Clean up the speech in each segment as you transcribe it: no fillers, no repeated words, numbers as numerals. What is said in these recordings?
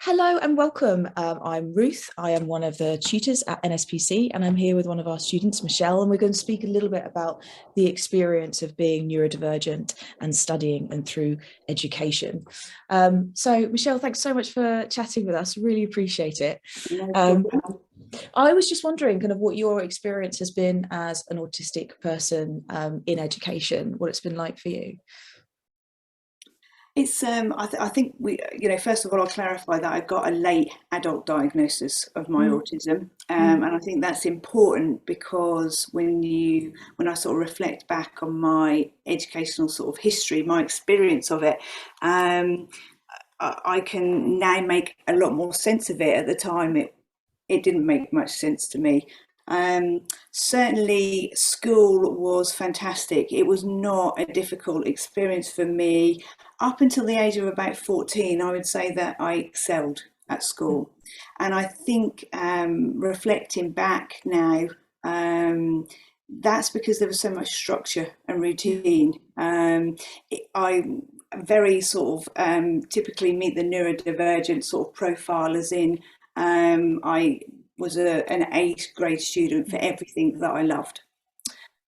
Hello and welcome. I'm Ruth. I am one of the tutors at NSPC and I'm here with one of our students, Michelle, and we're going to speak a little bit about the experience of being neurodivergent and studying and through education. So Michelle, thanks so much for chatting with us. Really appreciate it. No Um, problem. I was just wondering kind of what your experience has been as an autistic person in education, what it's been like for you. It's I think first of all, I'll clarify that I got a late adult diagnosis of my Mm, autism, mm, and I think that's important because when I sort of reflect back on my educational sort of history, my experience of it, um, I can now make a lot more sense of it. At the time, it didn't make much sense to me. Um, Certainly, school was fantastic. It was not a difficult experience for me. Up until the age of about 14, I would say that I excelled at school. And I think reflecting back now, that's because there was so much structure and routine. I very sort of typically meet the neurodivergent sort of profile, as in I was an eighth grade student for everything that I loved.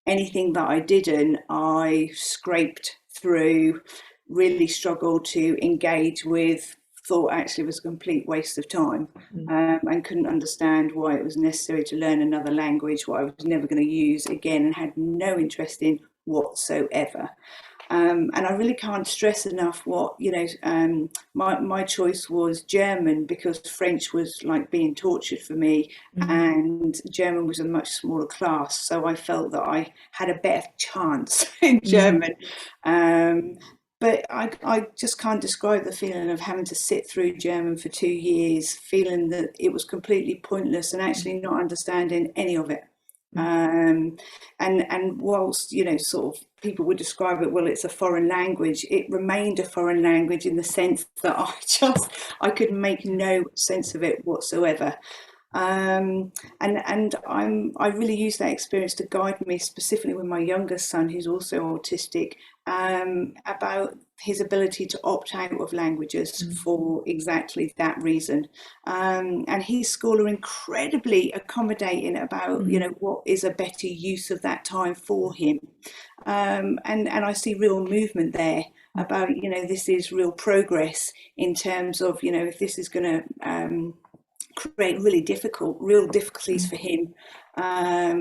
Anything that I didn't, I scraped through, really struggled to engage with, thought actually was a complete waste of time, mm, and couldn't understand why it was necessary to learn another language, what I was never going to use again, and had no interest in whatsoever. And I really can't stress enough what, my choice was German because French was like being tortured for me, mm, and German was a much smaller class. So I felt that I had a better chance in mm, German. But I just can't describe the feeling of having to sit through German for 2 years, feeling that it was completely pointless and actually not understanding any of it. mm, Um, and whilst sort of people would describe it, well, it's a foreign language. It remained a foreign language in the sense that I could make no sense of it whatsoever. Um, and I really use that experience to guide me, specifically with my youngest son, who's also autistic, about his ability to opt out of languages mm, for exactly that reason. And his school are incredibly accommodating about, mm, what is a better use of that time for him. And I see real movement there mm, about, this is real progress in terms of, if this is going to create real difficulties mm, for him,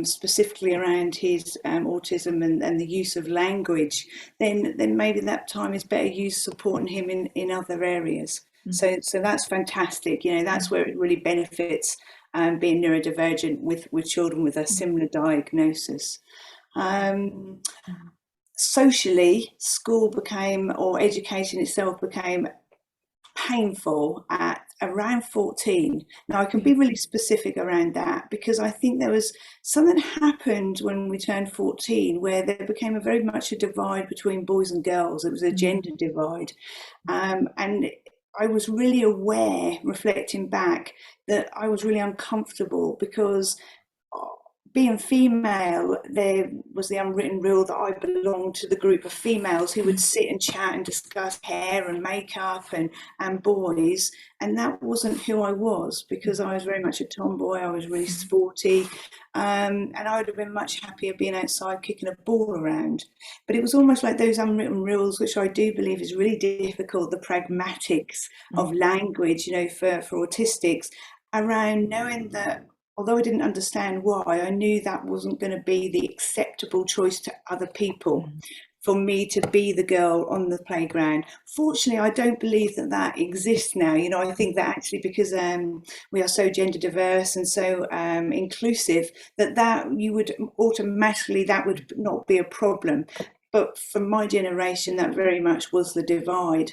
specifically around his autism and the use of language, then maybe that time is better used supporting him in other areas. mm, So that's fantastic. That's where it really benefits being neurodivergent with children with a mm, similar diagnosis. Um, mm, Socially, school became, or education itself became painful at around 14. Now, I can be mm, really specific around that because I think there was something happened when we turned 14 where there became a very much a divide between boys and girls. It was a mm, gender divide. And I was really aware, reflecting back, that I was really uncomfortable because being female, there was the unwritten rule that I belonged to the group of females who would mm, sit and chat and discuss hair and makeup and boys, and that wasn't who I was because I was very much a tomboy. I was really mm, sporty, and I would have been much happier being outside kicking a ball around. But it was almost like those unwritten rules, which I do believe is really difficult. The pragmatics mm, of language, for autistics, around knowing that although I didn't understand why, I knew that wasn't going to be the acceptable choice to other people mm, for me to be the girl on the playground. Fortunately, I don't believe that that exists now. I think that actually because we are so gender diverse and so inclusive, that you would automatically, that would not be a problem. But for my generation, that very much was the divide.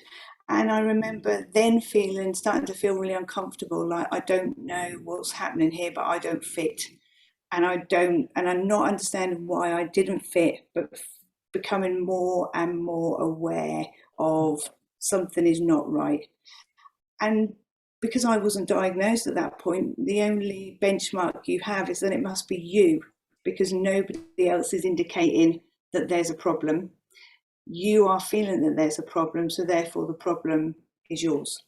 And I remember then starting to feel really uncomfortable, like I don't know what's happening here, but I don't fit. And I'm not understanding why I didn't fit, but becoming more and more aware of something is not right. And because I wasn't diagnosed at that point, the only benchmark you have is that it must be you, because nobody else is indicating that there's a problem. You are feeling that there's a problem, so therefore the problem is yours.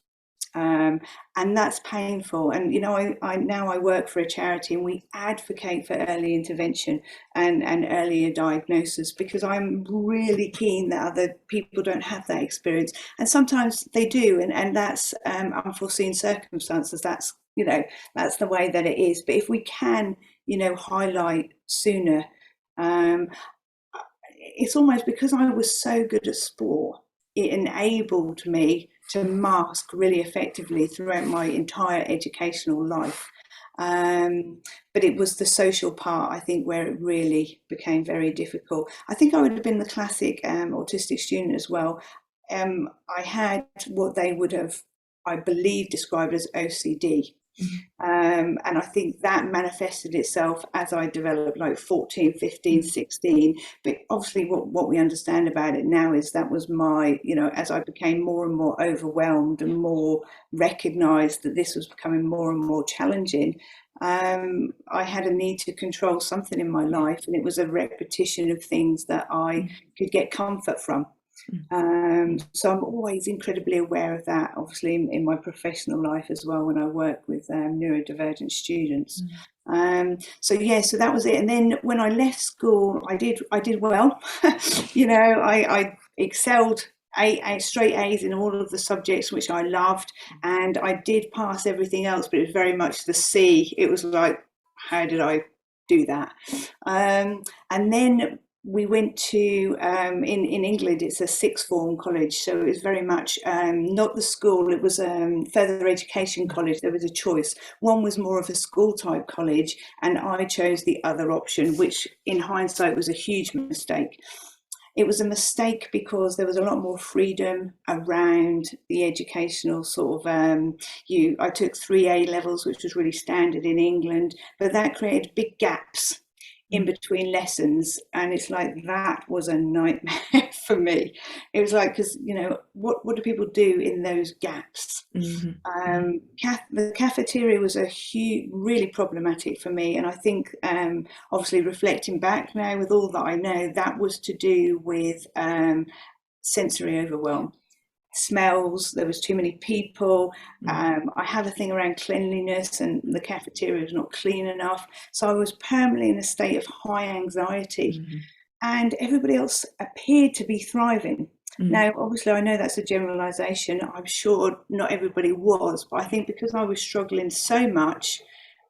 And that's painful. And you know, I now I work for a charity, and we advocate for early intervention and earlier diagnosis, because I'm really keen that other people don't have that experience, and sometimes they do, and that's unforeseen circumstances. That's, you know, that's the way that it is. But if we can, you know, highlight sooner, it's almost because I was so good at sport, it enabled me to mask really effectively throughout my entire educational life. But it was the social part, I think, where it really became very difficult. I think I would have been the classic autistic student as well. I had what they would have, I believe, described as OCD. And I think that manifested itself as I developed, like 14, 15, 16. But obviously what we understand about it now is that was my, you know, as I became more and more overwhelmed and more recognized that this was becoming more and more challenging, I had a need to control something in my life, and it was a repetition of things that I could get comfort from. So I'm always incredibly aware of that, obviously in my professional life as well, when I work with neurodivergent students. So yeah, so that was it. And then when I left school, I did well. You know, I excelled, straight A's in all of the subjects which I loved, and I did pass everything else, but it was very much the C. It was like, how did I do that? And then we went to, in England, it's a sixth form college. So it was very much not the school, it was further education college. There was a choice. One was more of a school type college, and I chose the other option, which in hindsight was a huge mistake. It was a mistake because there was a lot more freedom around the educational sort of, I took 3 A levels, which was really standard in England, but that created big gaps in between lessons, and it's like that was a nightmare for me. It was like, because you know, what do people do in those gaps? The cafeteria was a huge, really problematic for me, and I think obviously reflecting back now with all that I know, that was to do with sensory overwhelm. Smells, there was too many people. I have a thing around cleanliness, and the cafeteria was not clean enough, so I was permanently in a state of high anxiety. And everybody else appeared to be thriving. Now obviously I know that's a generalization, I'm sure not everybody was, but I think because I was struggling so much,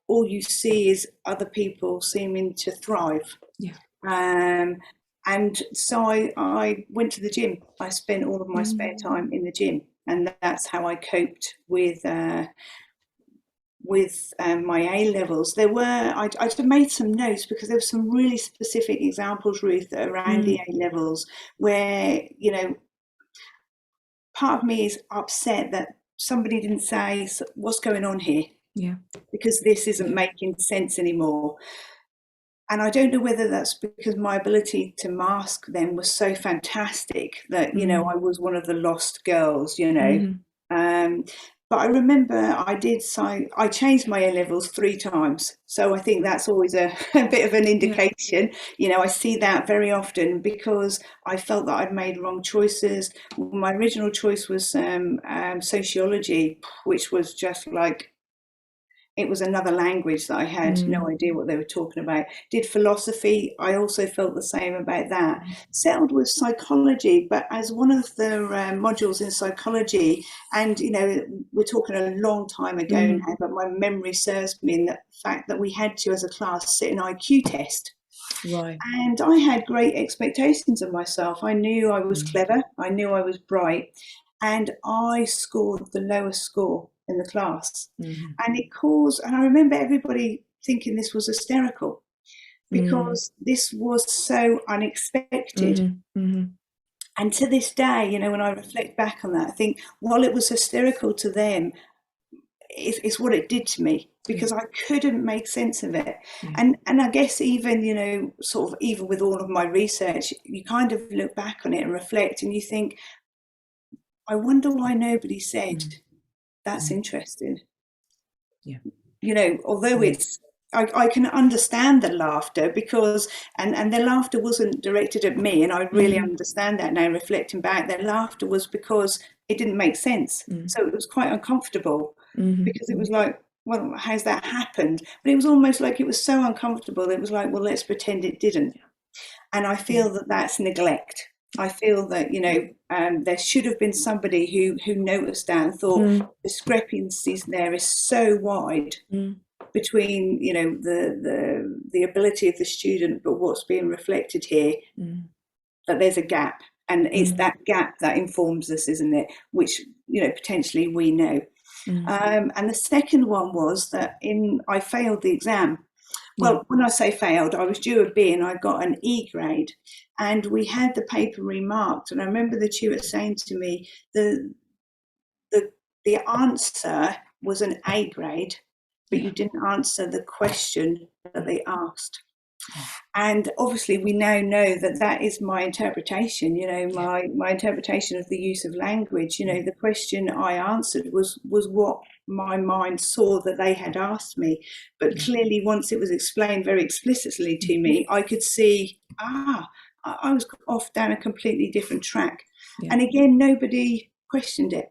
all you see is other people seeming to thrive. And so I went to the gym. I spent all of my spare time in the gym, and that's how I coped with my A levels. There were, I made some notes because there were some really specific examples, Ruth, around the A levels where, you know, part of me is upset that somebody didn't say, what's going on here? Because this isn't making sense anymore. And I don't know whether that's because my ability to mask them was so fantastic that, you know, I was one of the lost girls, you know. But I remember I changed my A levels 3 times. So I think that's always a bit of an indication. You know, I see that very often because I felt that I'd made wrong choices. My original choice was sociology, which was just like, it was another language that I had no idea what they were talking about. Did philosophy, I also felt the same about that. Settled with psychology, but as one of the modules in psychology, and you know, we're talking a long time ago now, but my memory serves me in the fact that we had to, as a class, sit an IQ test. And I had great expectations of myself. I knew I was clever, I knew I was bright, and I scored the lowest score in the class. And it caused, and I remember everybody thinking this was hysterical because this was so unexpected. And to this day, you know, when I reflect back on that, I think while it was hysterical to them, it's what it did to me, because I couldn't make sense of it. And I guess even, you know, sort of even with all of my research, you kind of look back on it and reflect and you think, I wonder why nobody said, that's interesting. You know, although it's I can understand the laughter because, and their laughter wasn't directed at me, and I really understand that now reflecting back. Their laughter was because it didn't make sense, so it was quite uncomfortable because it was like, well, how's that happened? But it was almost like it was so uncomfortable. It was like, well, let's pretend it didn't. And I feel that that's neglect. I feel that, you know, there should have been somebody who noticed that and thought discrepancies there is so wide between, you know, the ability of the student, but what's being reflected here, that there's a gap. And it's that gap that informs us, isn't it? Which, you know, potentially we know. And the second one was that I failed the exam. Well, when I say failed, I was due a B and I got an E grade, and we had the paper remarked. And I remember the tutor saying to me, the answer was an A grade, but you didn't answer the question that they asked. And obviously we now know that that is my interpretation, you know, my interpretation of the use of language. You know, the question I answered was what my mind saw that they had asked me. But clearly once it was explained very explicitly to me, I could see, I was off down a completely different track. And again, nobody questioned it.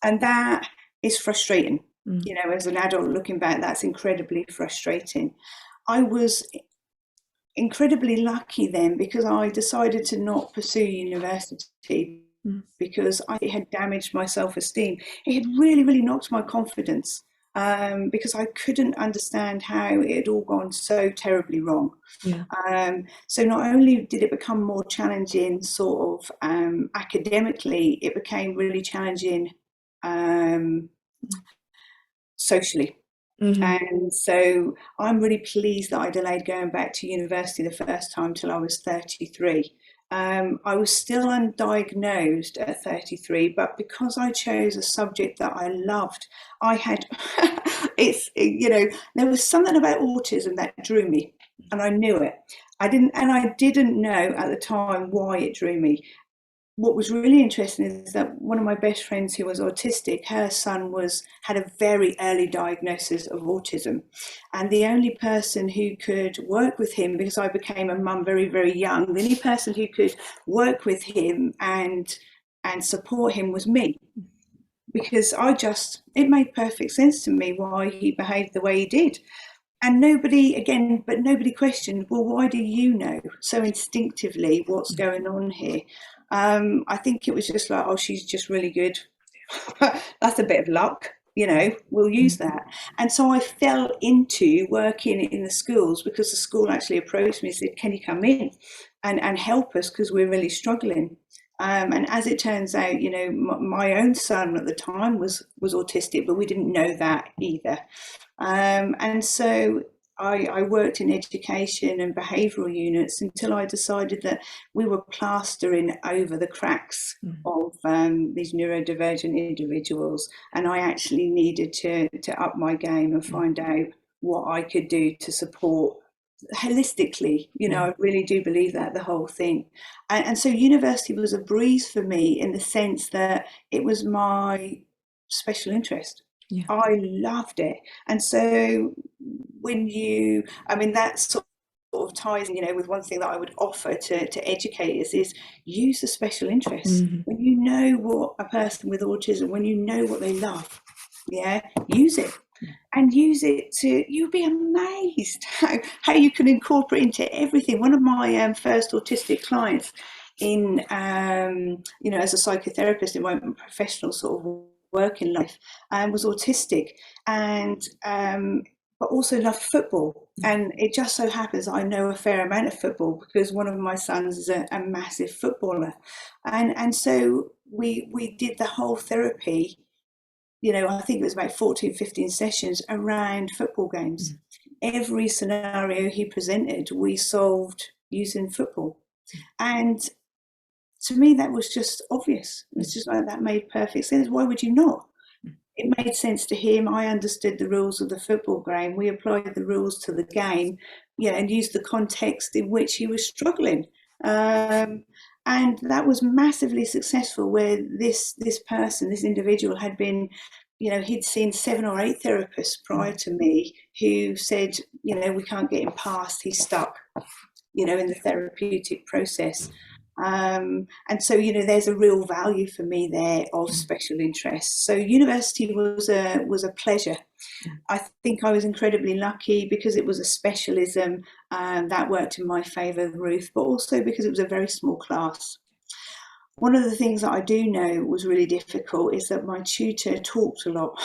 And that is frustrating. You know, as an adult looking back, that's incredibly frustrating. I was incredibly lucky then because I decided to not pursue university because it had damaged my self-esteem. It had really, really knocked my confidence because I couldn't understand how it had all gone so terribly wrong. So not only did it become more challenging sort of academically, it became really challenging socially. And so I'm really pleased that I delayed going back to university the first time till I was 33. I was still undiagnosed at 33, but because I chose a subject that I loved, I had, you know, there was something about autism that drew me, and I knew it. I didn't know at the time why it drew me. What was really interesting is that one of my best friends who was autistic, her son had a very early diagnosis of autism. And the only person who could work with him, because I became a mum very, very young, the only person who could work with him and support him was me. Because it made perfect sense to me why he behaved the way he did. And nobody questioned, well, why do you know so instinctively what's going on here? I think it was just like, oh, she's just really good. That's a bit of luck, you know, we'll use that. And so I fell into working in the schools because the school actually approached me and said, can you come in and help us because we're really struggling. And as it turns out, you know, my own son at the time was autistic, but we didn't know that either. And so I worked in education and behavioural units until I decided that we were plastering over the cracks of these neurodivergent individuals, and I actually needed to up my game and find out what I could do to support holistically. You know, I really do believe that, the whole thing. And so university was a breeze for me in the sense that it was my special interest. I loved it. And so that sort of ties in, you know, with one thing that I would offer to educators is use the special interests. When you know what a person with autism, when you know what they love, use it. And use it you'll be amazed how you can incorporate into everything. One of my first autistic clients in, you know, as a psychotherapist in my professional sort of working life, was autistic and but also loved football. And it just so happens I know a fair amount of football because one of my sons is a massive footballer. And so we did the whole therapy, you know, I think it was about 14, 15 sessions around football games. Every scenario he presented, we solved using football. And to me, that was just obvious. It's just like, that made perfect sense. Why would you not? It made sense to him. I understood the rules of the football game. We applied the rules to the game, and used the context in which he was struggling. And that was massively successful, where this person, this individual, had been he'd seen 7 or 8 therapists prior to me who said, we can't get him past, he's stuck, in the therapeutic process. And so, there's a real value for me there of special interests. So university was a pleasure. I think I was incredibly lucky because it was a specialism that worked in my favour, Ruth, but also because it was a very small class. One of the things that I do know was really difficult is that my tutor talked a lot.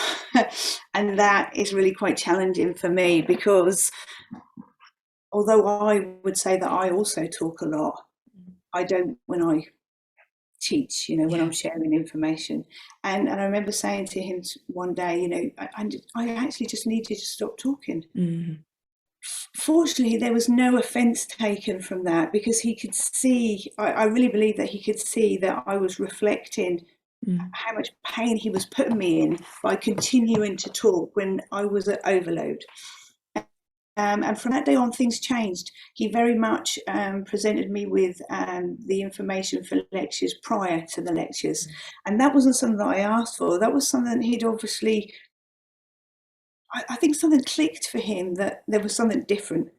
And that is really quite challenging for me because although I would say that I also talk a lot, I don't when I teach, when I'm sharing information. And I remember saying to him one day, I actually just need you to stop talking. Mm-hmm. Fortunately, there was no offence taken from that because he could see, I really believe that he could see that I was reflecting how much pain he was putting me in by continuing to talk when I was at overload. And from that day on, things changed. He very much presented me with the information for lectures prior to the lectures. And that wasn't something that I asked for. That was something he'd obviously, I think something clicked for him, that there was something different,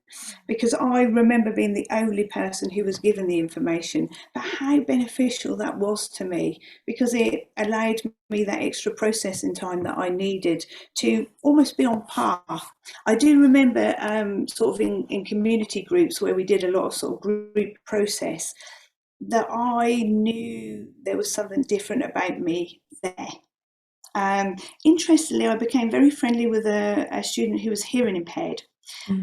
because I remember being the only person who was given the information, but how beneficial that was to me, because it allowed me that extra processing time that I needed to almost be on par. I do remember sort of in community groups where we did a lot of sort of group process, that I knew there was something different about me there. Interestingly, I became very friendly with a student who was hearing impaired.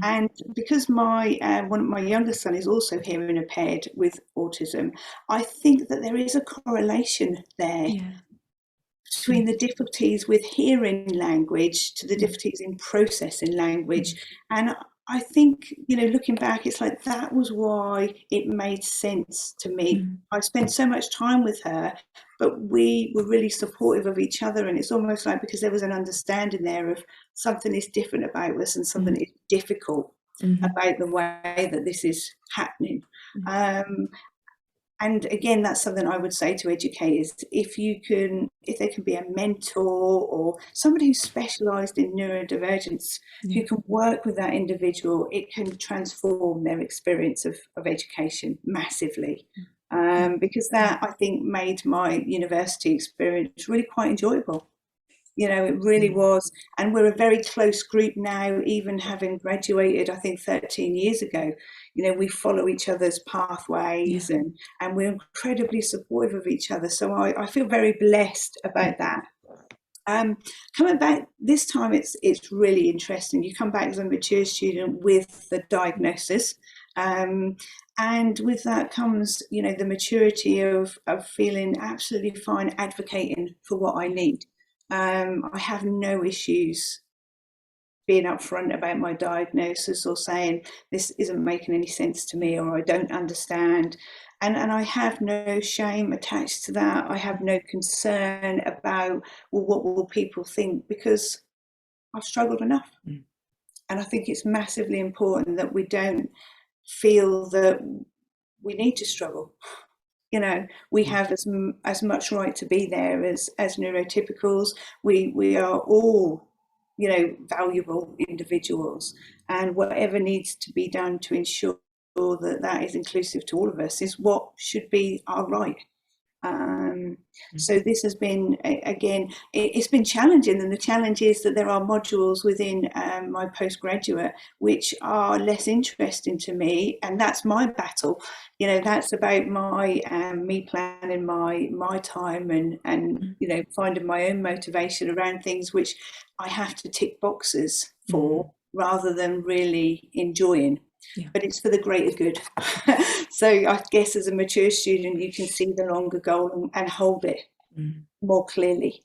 And because my one of my youngest son is also hearing impaired with autism, I think that there is a correlation there between the difficulties with hearing language to the difficulties in processing language. And I think, looking back, it's like that was why it made sense to me. I spent so much time with her, but we were really supportive of each other. And it's almost like because there was an understanding there of something is different about us and something is difficult about the way that this is happening. And again, that's something I would say to educators, if there can be a mentor or somebody who's specialised in neurodivergence who can work with that individual, it can transform their experience of education massively. Because that, I think, made my university experience really quite enjoyable. It really was. And we're a very close group now, even having graduated, I think, 13 years ago. We follow each other's pathways and we're incredibly supportive of each other. So I feel very blessed about that. Coming back this time, it's really interesting. You come back as a mature student with the diagnosis. And with that comes, the maturity of feeling absolutely fine advocating for what I need. I have no issues being upfront about my diagnosis or saying this isn't making any sense to me or I don't understand. And I have no shame attached to that. I have no concern about, well, what will people think? Because I've struggled enough. And I think it's massively important that we don't feel that we need to struggle. We have as much right to be there as neurotypicals. We are all, valuable individuals, and whatever needs to be done to ensure that is inclusive to all of us is what should be our right. So this has been, again, it's been challenging, and the challenge is that there are modules within my postgraduate which are less interesting to me, and that's my battle. That's about my me planning my time and finding my own motivation around things which I have to tick boxes for rather than really enjoying. But it's for the greater good. So I guess as a mature student, you can see the longer goal and hold it more clearly.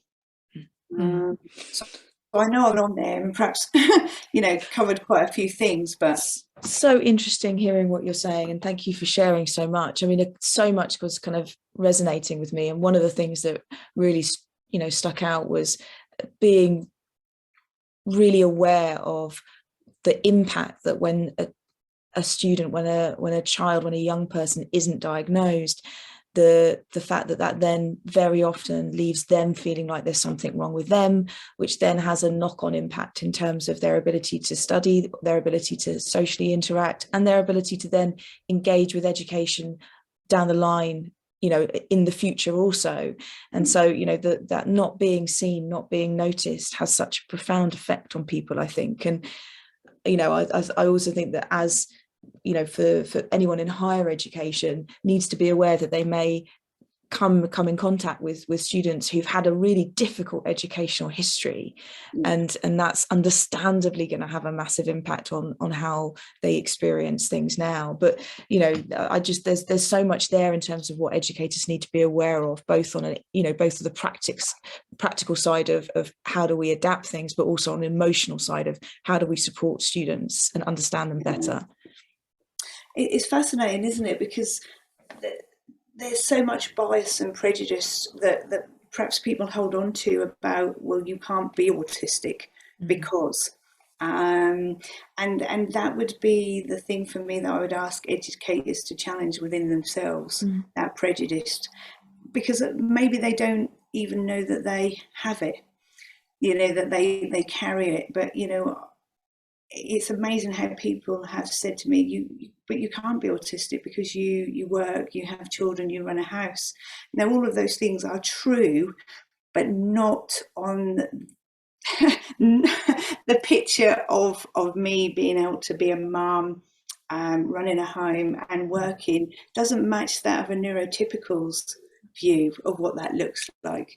So I know I've gone there and perhaps, covered quite a few things, but. So interesting hearing what you're saying, and thank you for sharing so much. I mean, so much was kind of resonating with me. And one of the things that really, stuck out was being really aware of the impact that when a student, when a child, when a young person isn't diagnosed, the fact that then very often leaves them feeling like there's something wrong with them, which then has a knock-on impact in terms of their ability to study, their ability to socially interact, and their ability to then engage with education down the line, in the future also. And so, that not being seen, not being noticed has such a profound effect on people, I think. And, I also think that as for anyone in higher education needs to be aware that they may come in contact with students who've had a really difficult educational history, and that's understandably going to have a massive impact on how they experience things now. But there's so much there in terms of what educators need to be aware of, both on both of the practical side of how do we adapt things, but also on the emotional side of how do we support students and understand them better. It's fascinating, isn't it? Because there's so much bias and prejudice that perhaps people hold on to about, well, you can't be autistic because, and that would be the thing for me that I would ask educators to challenge within themselves, that prejudice, because maybe they don't even know that they have it, that they carry it. But, it's amazing how people have said to me, but you can't be autistic because you work, you have children, you run a house. Now, all of those things are true, but not on the picture of me being able to be a mum, running a home and working doesn't match that of a neurotypical's view of what that looks like,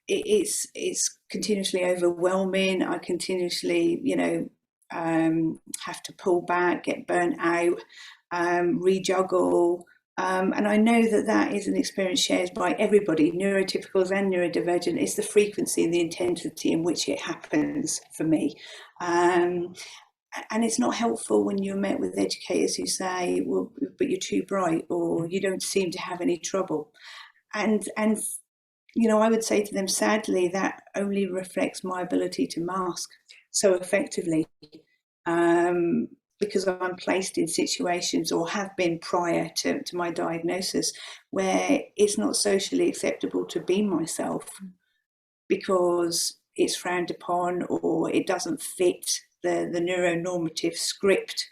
It's continuously overwhelming. I continuously, have to pull back, get burnt out, rejuggle. And I know that is an experience shared by everybody, neurotypicals and neurodivergent. It's the frequency and the intensity in which it happens for me. And it's not helpful when you're met with educators who say, well, but you're too bright, or you don't seem to have any trouble. And I would say to them, sadly, that only reflects my ability to mask so effectively, because I'm placed in situations, or have been prior to my diagnosis, where it's not socially acceptable to be myself because it's frowned upon, or it doesn't fit the neuronormative script.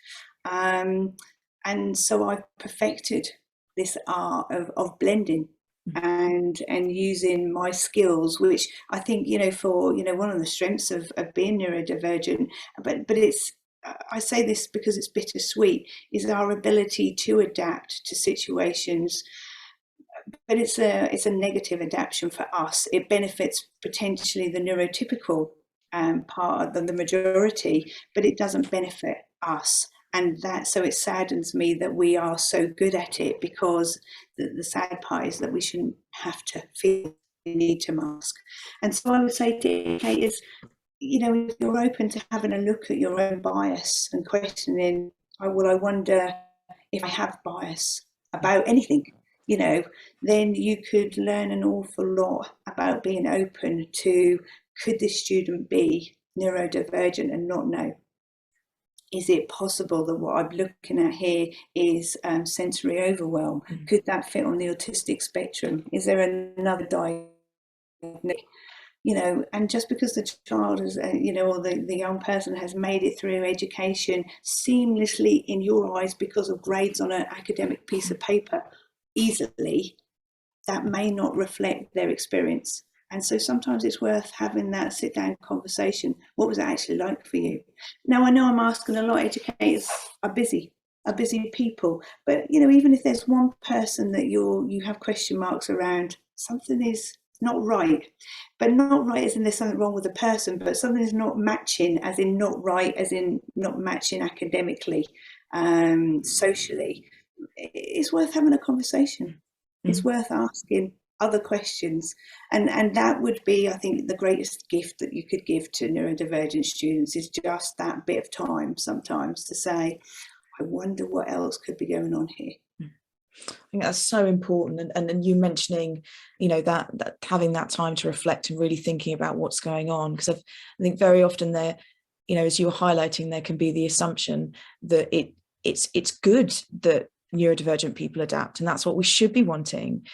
And so I've perfected this art of blending and using my skills, which I think, for, one of the strengths of being neurodivergent, but it's, I say this because it's bittersweet, is our ability to adapt to situations. But it's a negative adaptation for us. It benefits potentially the neurotypical part of the majority, but it doesn't benefit us. And so it saddens me that we are so good at it, because the sad part is that we shouldn't have to feel the need to mask. And so I would say to educators, if you're open to having a look at your own bias and questioning, I wonder if I have bias about anything, then you could learn an awful lot about being open to, could this student be neurodivergent and not know? Is it possible that what I'm looking at here is sensory overwhelm? Could that fit on the autistic spectrum? Is there another diagnosis? And just because the child is, or the young person has made it through education seamlessly in your eyes because of grades on an academic piece of paper easily, that may not reflect their experience. And so sometimes it's worth having that sit-down conversation. What was it actually like for you? Now, I know I'm asking a lot. Educators are busy people. But, even if there's one person that you have question marks around, something is not right. But not right as in there's something wrong with the person, but something is not matching, as in not right, as in not matching academically, socially. It's worth having a conversation. It's worth asking other questions, and that would be, I think, the greatest gift that you could give to neurodivergent students, is just that bit of time sometimes to say, I wonder what else could be going on here. I think that's so important, and you mentioning, that having that time to reflect and really thinking about what's going on, because I think very often there, as you were highlighting, there can be the assumption that it's good that neurodivergent people adapt, and that's what we should be wanting.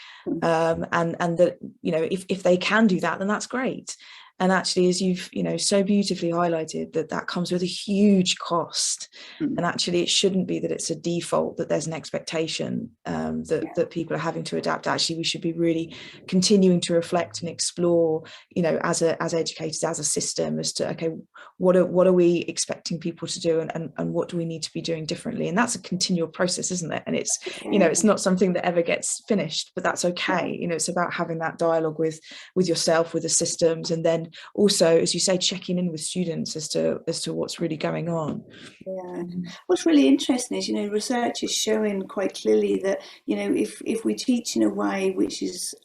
And that, you know, if they can do that, then that's great. And actually, as you've, you know, so beautifully highlighted, that comes with a huge cost. And actually, it shouldn't be that it's a default, that there's an expectation that people are having to adapt. Actually, we should be really continuing to reflect and explore, you know, as educators, as a system, as to, okay, what are we expecting people to do, and what do we need to be doing differently? And that's a continual process, isn't it? And it's, you know, it's not something that ever gets finished, but that's okay. You know, it's about having that dialogue with yourself, with the systems, and then also, as you say, checking in with students as to what's really going on. Yeah. What's really interesting is, you know, research is showing quite clearly that, you know, if we teach in a way which is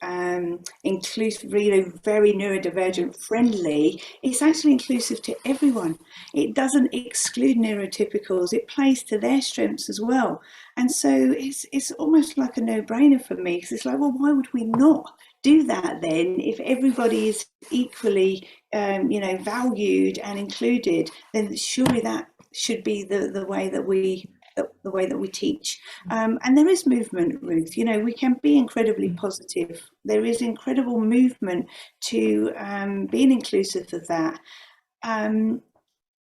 inclusive, you know, very neurodivergent friendly, it's actually inclusive to everyone. It doesn't exclude neurotypicals. It plays to their strengths as well. And so it's almost like a no-brainer for me, because it's like, well, why would we not do that then? If everybody is equally, you know, valued and included, then surely that should be the way that we teach. And there is movement, Ruth. You know, we can be incredibly positive. There is incredible movement to being inclusive of that,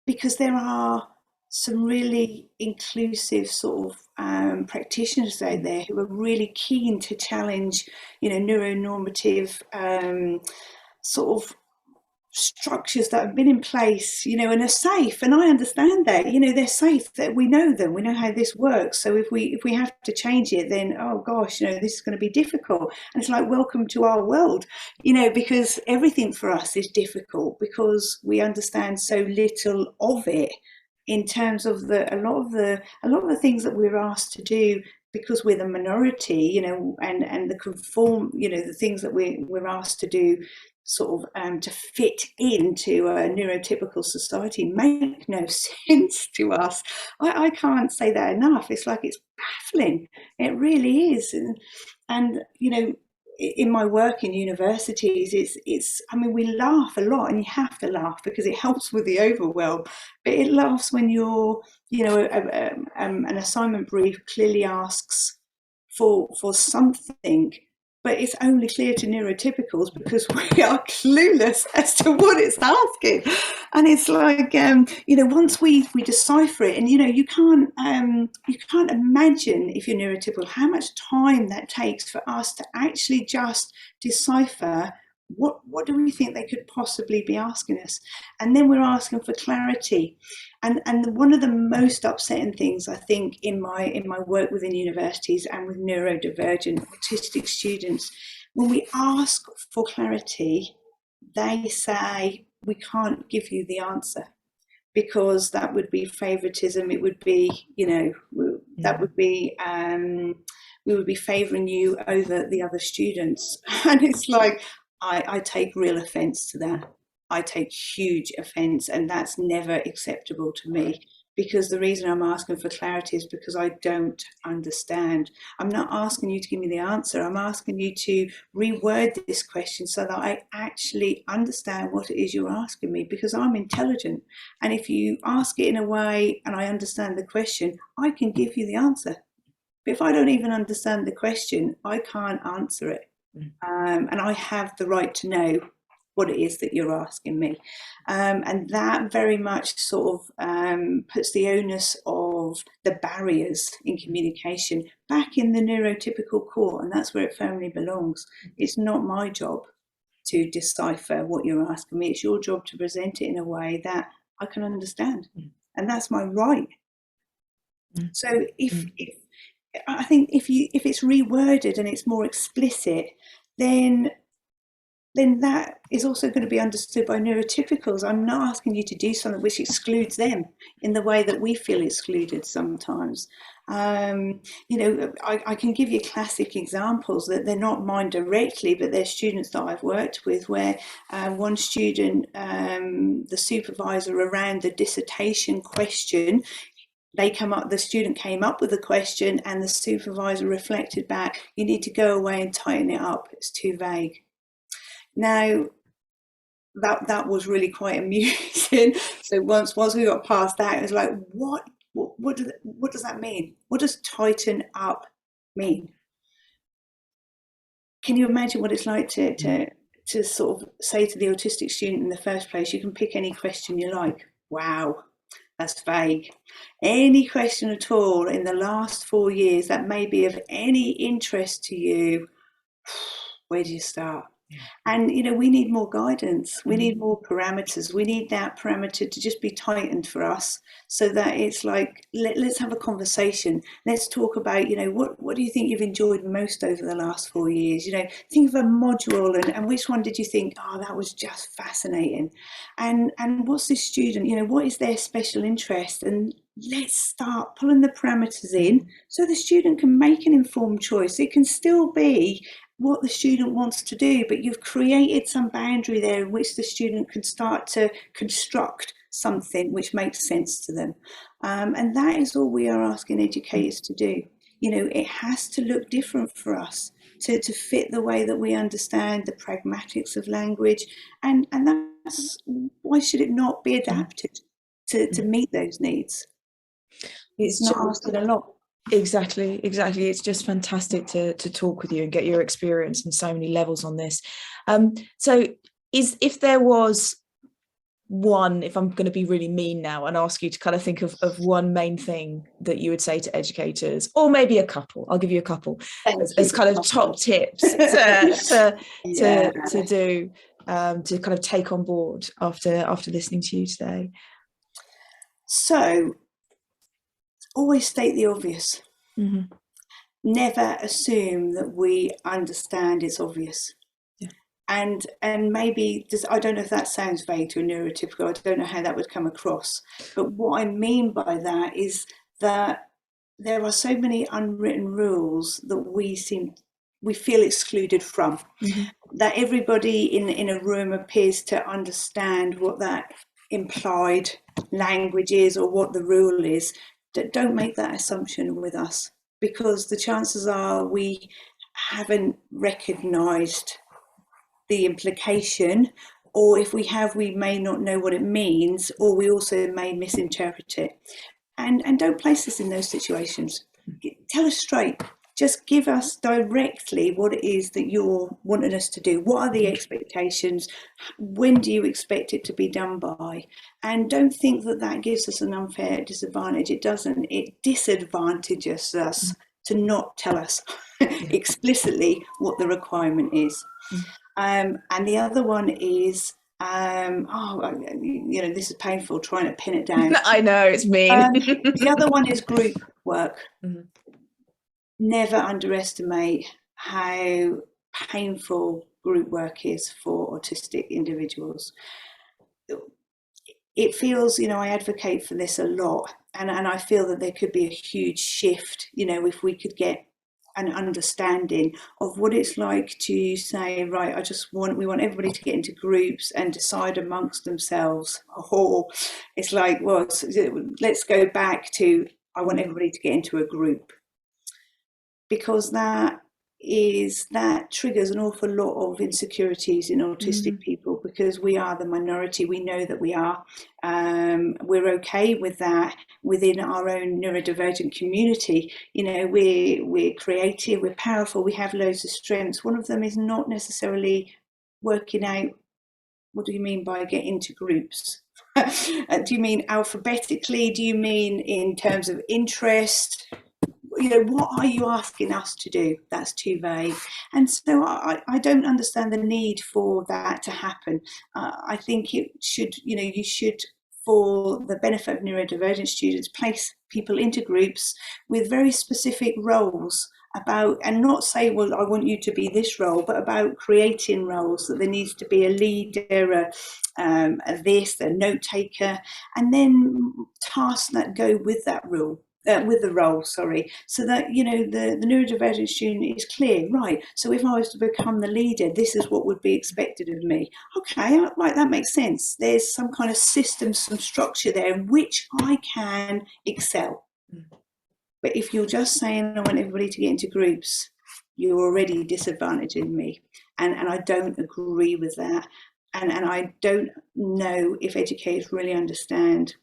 because there are some really inclusive sort of practitioners out there who are really keen to challenge, you know, neuronormative sort of structures that have been in place, you know, and are safe. And I understand that, you know, they're safe, that we know them, we know how this works. So if we have to change it, then, oh gosh, you know, this is going to be difficult. And it's like, welcome to our world, you know, because everything for us is difficult because we understand so little of it, in terms of a lot of the things that we're asked to do, because we're the minority, you know, and the conform, you know, the things that we're asked to do sort of to fit into a neurotypical society make no sense to us. I can't say that enough. It's like, it's baffling. It really is. And you know, in my work in universities, it's I mean, we laugh a lot, and you have to laugh because it helps with the overwhelm, but it laughs when you're, you know, an assignment brief clearly asks for something, but it's only clear to neurotypicals because we are clueless as to what it's asking. And it's like, you know, once we decipher it, and you know, you can't imagine, if you're neurotypical, how much time that takes for us to actually just decipher what do we think they could possibly be asking us. And then we're asking for clarity. And one of the most upsetting things, I think, in my work within universities and with neurodivergent autistic students, when we ask for clarity, they say, we can't give you the answer, because that would be favoritism. It would be, you know, that would be, we would be favoring you over the other students. And it's like, I take real offence to that. I take huge offence, and that's never acceptable to me, because the reason I'm asking for clarity is because I don't understand. I'm not asking you to give me the answer. I'm asking you to reword this question so that I actually understand what it is you're asking me, because I'm intelligent. And if you ask it in a way and I understand the question, I can give you the answer. But if I don't even understand the question, I can't answer it. And I have the right to know what it is that you're asking me. And that very much sort of puts the onus of the barriers in communication back in the neurotypical court, and that's where it firmly belongs. It's not my job to decipher what you're asking me. It's your job to present it in a way that I can understand. And that's my right. So if I think if it's reworded and it's more explicit, then that is also going to be understood by neurotypicals. I'm not asking you to do something which excludes them in the way that we feel excluded sometimes. You know, I can give you classic examples that they're not mine directly, but they're students that I've worked with, where one student, the supervisor around the dissertation question, the student came up with a question, and the supervisor reflected back, you need to go away and tighten it up, it's too vague. Now, that was really quite amusing. So once we got past that, it was like, what what does that mean? What does tighten up mean? Can you imagine what it's like to sort of say to the autistic student in the first place, you can pick any question you like? Wow, that's vague. Any question at all in the last 4 years that may be of any interest to you, where do you start? And, you know, we need more guidance. We need more parameters. We need that parameter to just be tightened for us, so that it's like, let's have a conversation. Let's talk about, you know, what do you think you've enjoyed most over the last 4 years? You know, think of a module and which one did you think, oh, that was just fascinating? And what's this student, you know, what is their special interest? And let's start pulling the parameters in so the student can make an informed choice. It can still be what the student wants to do, but you've created some boundary there in which the student can start to construct something which makes sense to them. And that is all we are asking educators to do. You know, it has to look different for us to fit the way that we understand the pragmatics of language. And that's why should it not be adapted to meet those needs? It's not asking a lot. Exactly. It's just fantastic to talk with you and get your experience on so many levels on this. So if there was one, if I'm going to be really mean now and ask you to kind of think of one main thing that you would say to educators, or maybe a couple, I'll give you a couple as kind of top tips to do, to kind of take on board after listening to you today. So always state the obvious. Never assume that we understand it's obvious. And maybe I don't know if that sounds vague to a neurotypical. I don't know how that would come across. But what I mean by that is that there are so many unwritten rules that we feel excluded from. That everybody in a room appears to understand what that implied language is or what the rule is. Don't make that assumption with us, because the chances are we haven't recognised the implication, or if we have, we may not know what it means, or we also may misinterpret it. And don't place us in those situations. Tell us straight. Just give us directly what it is that you're wanting us to do. What are the expectations? When do you expect it to be done by? And don't think that that gives us an unfair disadvantage. It doesn't. It disadvantages us to not tell us explicitly what the requirement is. And the other one is, you know, this is painful trying to pin it down. I know, it's mean. The other one is group work. Never underestimate how painful group work is for autistic individuals. It feels, you know, I advocate for this a lot, and I feel that there could be a huge shift, you know, if we could get an understanding of what it's like to say, right, we want everybody to get into groups and decide amongst themselves. Or it's like, well, let's go back to, I want everybody to get into a group. Because that triggers an awful lot of insecurities in autistic people, because we are the minority. We know that we are. We're okay with that within our own neurodivergent community. You know, we're creative, we're powerful, we have loads of strengths. One of them is not necessarily working out, what do you mean by get into groups? Do you mean alphabetically? Do you mean in terms of interest? You know, what are you asking us to do? That's too vague. And so I don't understand the need for that to happen. I think it should, you know, you should, for the benefit of neurodivergent students, place people into groups with very specific roles about, and not say, well, I want you to be this role, but about creating roles, that there needs to be a leader, a note taker, and then tasks that go with that role. With the role, sorry, so that, you know, the neurodivergent student is clear, right, so if I was to become the leader, this is what would be expected of me. Okay, right, that makes sense. There's some kind of system, some structure there in which I can excel. But if you're just saying, I want everybody to get into groups, you're already disadvantaging me. And I don't agree with that. And I don't know if educators really understand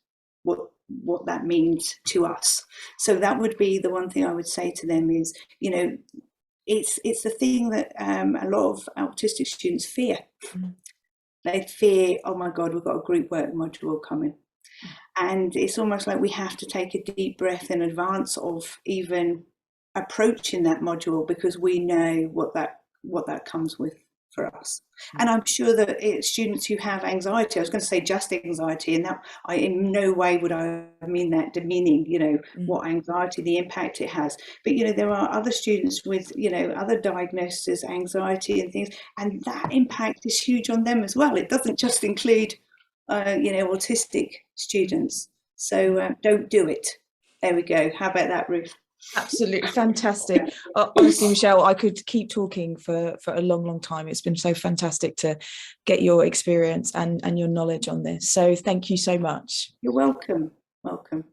what that means to us. So that would be the one thing I would say to them is, you know, it's the thing that a lot of autistic students fear. They fear, oh my God, we've got a group work module coming. And it's almost like we have to take a deep breath in advance of even approaching that module, because we know what that comes with for us. And I'm sure that it's students who have anxiety, I was going to say just anxiety, and that I in no way would I mean that demeaning, you know, what anxiety, the impact it has. But, you know, there are other students with, you know, other diagnoses, anxiety and things, and that impact is huge on them as well. It doesn't just include, you know, autistic students. So don't do it. There we go. How about that, Ruth? Absolutely fantastic. Honestly, Michelle, I could keep talking for a long time. It's been so fantastic to get your experience and your knowledge on this. So thank you so much. You're welcome. Welcome.